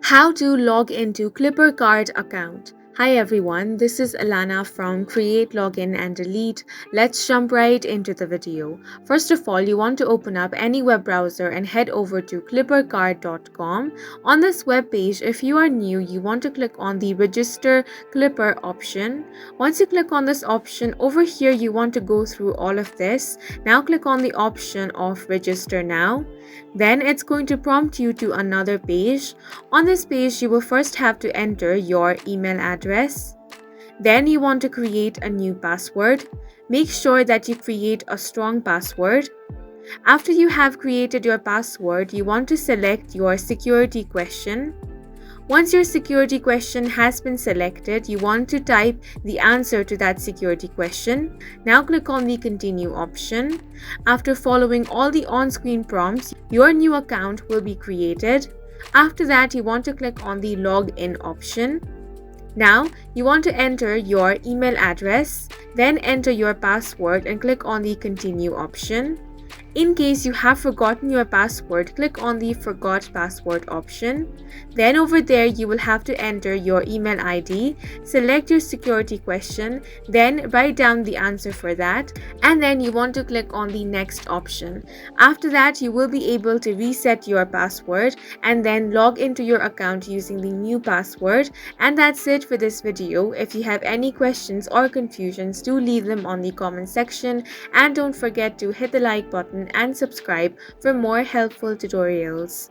How to log into Clipper Card account. Hi everyone, this is Alana from Create, Login and Delete. Let's jump right into the video. First of all, you want to open up any web browser and head over to clippercard.com. On this web page, if you are new, you want to click on the Register Clipper option. Once you click on this option, over here you want to go through all of this. Now click on the option of Register Now. Then it's going to prompt you to another page. On this page, you will first have to enter your email address. Then you want to create a new password. Make sure that you create a strong password. After you have created your password, you want to select your security question. Once your security question has been selected, you want to type the answer to that security question. Now click on the Continue option. After following all the on-screen prompts, your new account will be created. After that, you want to click on the Login option. Now, you want to enter your email address, then enter your password and click on the Continue option. In case you have forgotten your password, click on the Forgot Password option. Then over there, you will have to enter your email ID, select your security question, then write down the answer for that, and then you want to click on the Next option. After that, you will be able to reset your password and then log into your account using the new password. And that's it for this video. If you have any questions or confusions, do leave them on the comment section, and don't forget to hit the like button and subscribe for more helpful tutorials.